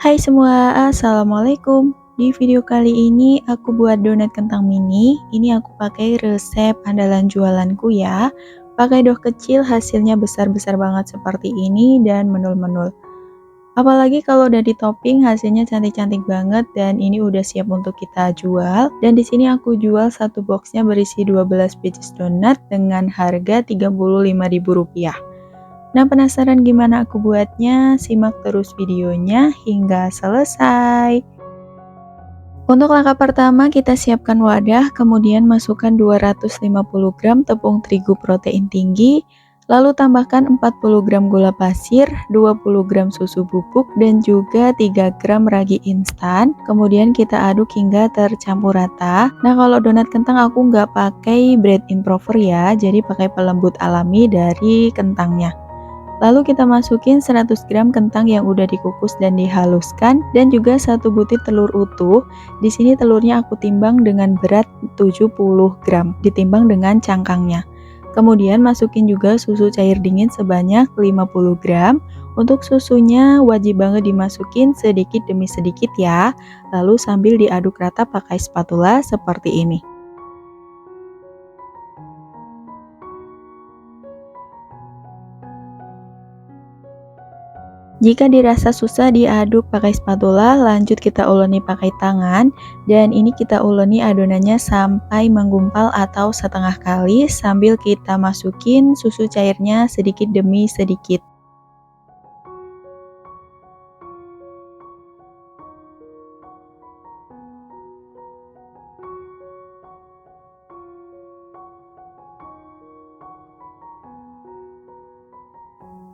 Hai semua, assalamualaikum. Di video kali ini aku buat donat kentang mini. Ini aku pakai resep andalan jualanku ya. Pakai dough kecil hasilnya besar-besar banget seperti ini dan menul-menul. Apalagi kalau udah di topping hasilnya cantik-cantik banget dan ini udah siap untuk kita jual. Dan di sini aku jual satu boxnya berisi 12 pieces donat dengan harga Rp35.000. Nah, penasaran gimana aku buatnya? Simak terus videonya hingga selesai. Untuk langkah pertama, kita siapkan wadah, kemudian masukkan 250 gram tepung terigu protein tinggi, lalu tambahkan 40 gram gula pasir, 20 gram susu bubuk, dan juga 3 gram ragi instan. Kemudian kita aduk hingga tercampur rata. Nah, kalau donat kentang aku nggak pakai bread improver ya, jadi pakai pelembut alami dari kentangnya. Lalu kita masukin 100 gram kentang yang udah dikukus dan dihaluskan dan juga satu butir telur utuh. Di sini telurnya aku timbang dengan berat 70 gram, ditimbang dengan cangkangnya. Kemudian masukin juga susu cair dingin sebanyak 50 gram. Untuk susunya wajib banget dimasukin sedikit demi sedikit ya. Lalu sambil diaduk rata pakai spatula seperti ini. Jika dirasa susah diaduk pakai spatula, lanjut kita uleni pakai tangan dan ini kita uleni adonannya sampai menggumpal atau setengah kali sambil kita masukin susu cairnya sedikit demi sedikit.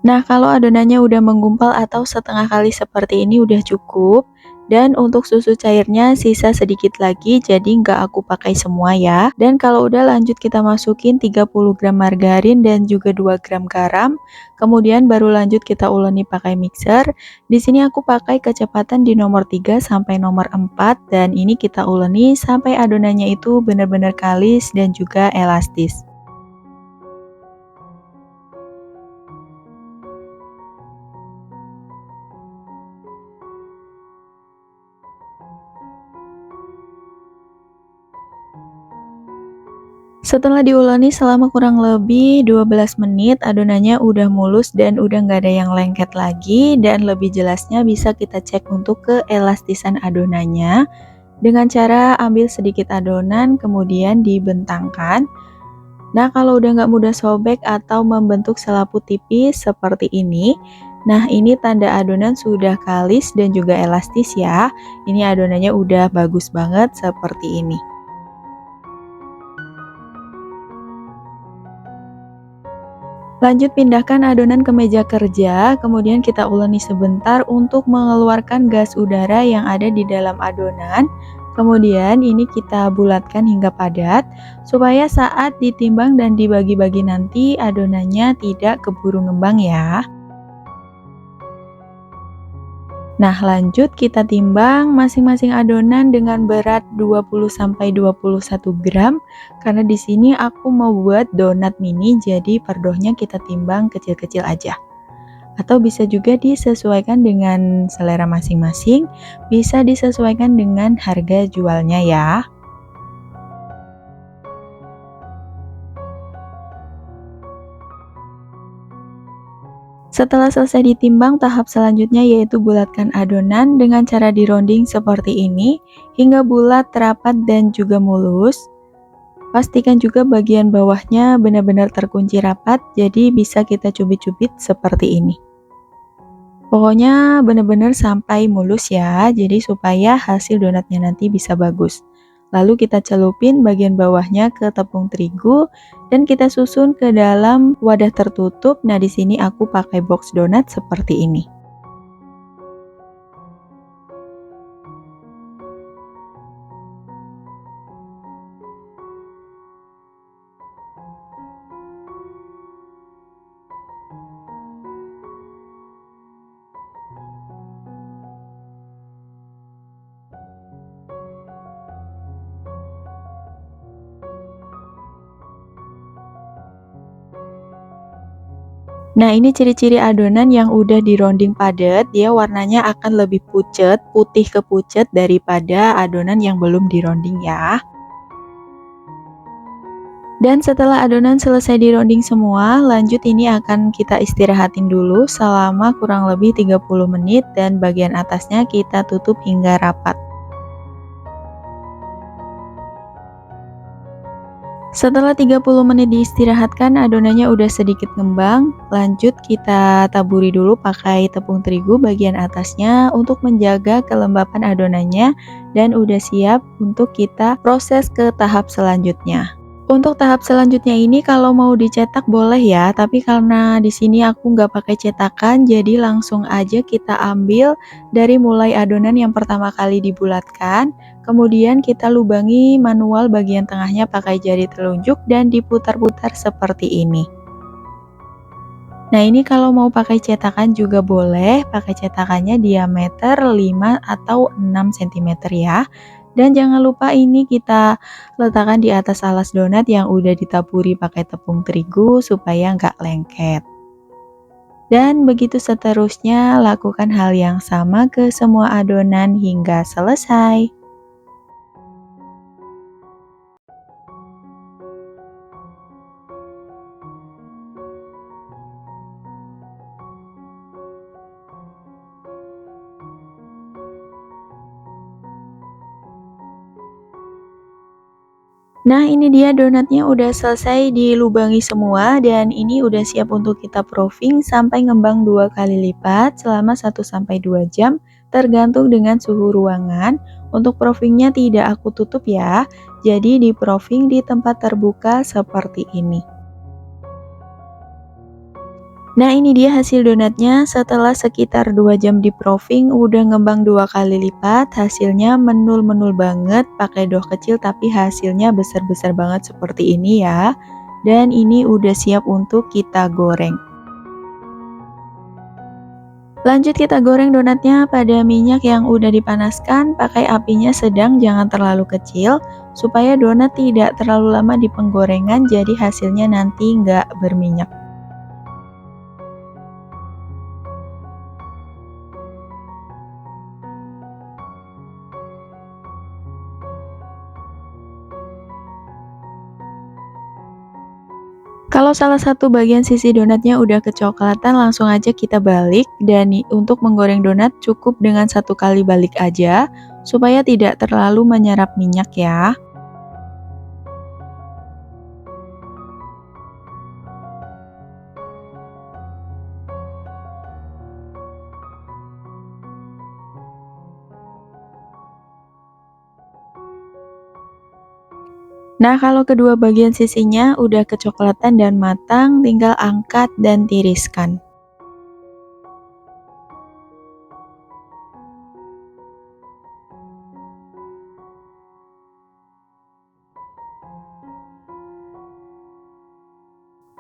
Nah, kalau adonannya udah menggumpal atau setengah kali seperti ini udah cukup. Dan untuk susu cairnya sisa sedikit lagi, jadi nggak aku pakai semua ya. Dan kalau udah lanjut kita masukin 30 gram margarin dan juga 2 gram garam. Kemudian baru lanjut kita uleni pakai mixer. Di sini aku pakai kecepatan di nomor 3 sampai nomor 4 dan ini kita uleni sampai adonannya itu benar-benar kalis dan juga elastis. Setelah diuleni selama kurang lebih 12 menit, adonannya udah mulus dan udah nggak ada yang lengket lagi dan lebih jelasnya bisa kita cek untuk keelastisan adonannya dengan cara ambil sedikit adonan kemudian dibentangkan. Nah, kalau udah nggak mudah sobek atau membentuk selaput tipis seperti ini, nah ini tanda adonan sudah kalis dan juga elastis ya. Ini adonannya udah bagus banget seperti ini. Lanjut pindahkan adonan ke meja kerja, kemudian kita uleni sebentar untuk mengeluarkan gas udara yang ada di dalam adonan. Kemudian ini kita bulatkan hingga padat, supaya saat ditimbang dan dibagi-bagi nanti adonannya tidak keburu ngembang ya. Nah, lanjut kita timbang masing-masing adonan dengan berat 20-21 gram karena di sini aku mau buat donat mini jadi per dohnya kita timbang kecil-kecil aja. Atau bisa juga disesuaikan dengan selera masing-masing, bisa disesuaikan dengan harga jualnya ya. Setelah selesai ditimbang, tahap selanjutnya yaitu bulatkan adonan dengan cara dironding seperti ini hingga bulat, rapat, dan juga mulus. Pastikan juga bagian bawahnya benar-benar terkunci rapat, jadi bisa kita cubit-cubit seperti ini. Pokoknya benar-benar sampai mulus ya, jadi supaya hasil donatnya nanti bisa bagus. Lalu kita celupin bagian bawahnya ke tepung terigu dan kita susun ke dalam wadah tertutup. Nah, di sini aku pakai box donat seperti ini. Nah, ini ciri-ciri adonan yang udah dironding padat, dia warnanya akan lebih pucet, putih ke pucet daripada adonan yang belum dironding ya. Dan setelah adonan selesai dironding semua, lanjut ini akan kita istirahatin dulu selama kurang lebih 30 menit dan bagian atasnya kita tutup hingga rapat. Setelah 30 menit diistirahatkan, adonannya udah sedikit ngembang. Lanjut kita taburi dulu pakai tepung terigu bagian atasnya untuk menjaga kelembapan adonannya dan udah siap untuk kita proses ke tahap selanjutnya. Untuk tahap selanjutnya ini kalau mau dicetak boleh ya, tapi karena di sini aku nggak pakai cetakan, jadi langsung aja kita ambil dari mulai adonan yang pertama kali dibulatkan, kemudian kita lubangi manual bagian tengahnya pakai jari telunjuk dan diputar-putar seperti ini. Nah, ini kalau mau pakai cetakan juga boleh, pakai cetakannya diameter 5 atau 6 cm ya. Dan jangan lupa ini kita letakkan di atas alas donat yang udah ditaburi pakai tepung terigu supaya nggak lengket. Dan begitu seterusnya, lakukan hal yang sama ke semua adonan hingga selesai. Nah, ini dia donatnya udah selesai dilubangi semua dan ini udah siap untuk kita proofing sampai ngembang 2 kali lipat selama 1-2 jam tergantung dengan suhu ruangan. Untuk proofingnya tidak aku tutup ya, jadi di proofing di tempat terbuka seperti ini. Nah, ini dia hasil donatnya setelah sekitar 2 jam di proofing udah ngembang 2 kali lipat, hasilnya menul-menul banget pakai dough kecil tapi hasilnya besar-besar banget seperti ini ya. Dan ini udah siap untuk kita goreng. Lanjut kita goreng donatnya pada minyak yang udah dipanaskan, pakai apinya sedang jangan terlalu kecil supaya donat tidak terlalu lama di penggorengan jadi hasilnya nanti nggak berminyak. Kalau salah satu bagian sisi donatnya udah kecoklatan, langsung aja kita balik dan untuk menggoreng donat cukup dengan 1 kali balik aja supaya tidak terlalu menyerap minyak ya. Nah, kalau kedua bagian sisinya udah kecoklatan dan matang, tinggal angkat dan tiriskan.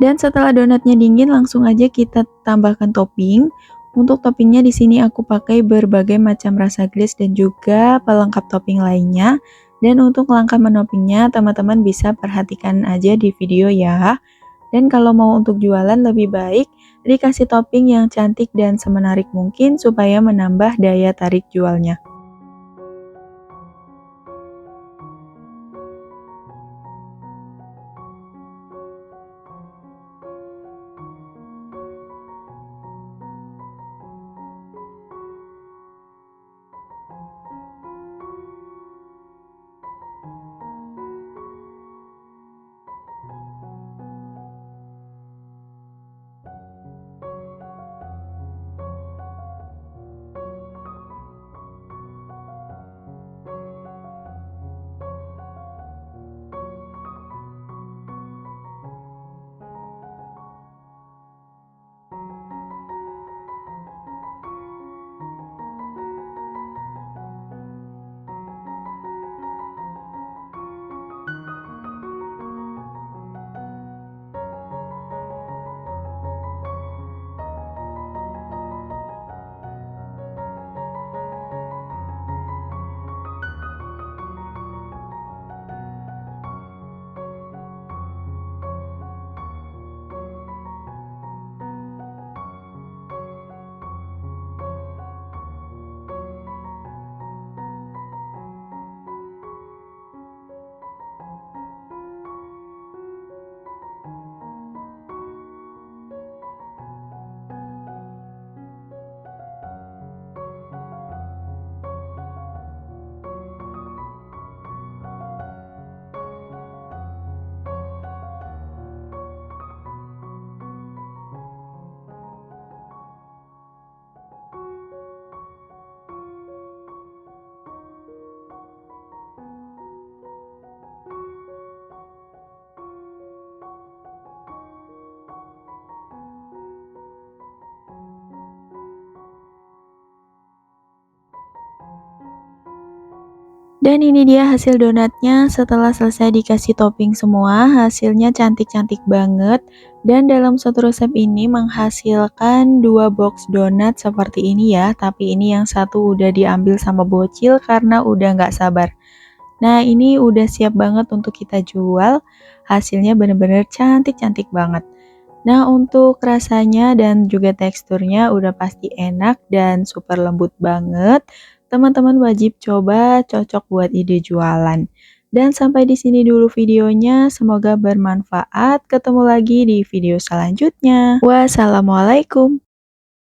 Dan setelah donatnya dingin, langsung aja kita tambahkan topping. Untuk toppingnya di sini aku pakai berbagai macam rasa glaze dan juga pelengkap topping lainnya. Dan untuk langkah menoppingnya, teman-teman bisa perhatikan aja di video ya. Dan kalau mau untuk jualan lebih baik, dikasih topping yang cantik dan semenarik mungkin supaya menambah daya tarik jualnya. Dan ini dia hasil donatnya setelah selesai dikasih topping semua, hasilnya cantik-cantik banget. Dan dalam satu resep ini menghasilkan 2 box donat seperti ini ya, tapi ini yang satu udah diambil sama bocil karena udah nggak sabar. Nah, ini udah siap banget untuk kita jual, hasilnya bener-bener cantik-cantik banget. Nah, untuk rasanya dan juga teksturnya udah pasti enak dan super lembut banget. Teman-teman wajib coba, cocok buat ide jualan. Dan sampai di sini dulu videonya, semoga bermanfaat. Ketemu lagi di video selanjutnya. Wassalamualaikum.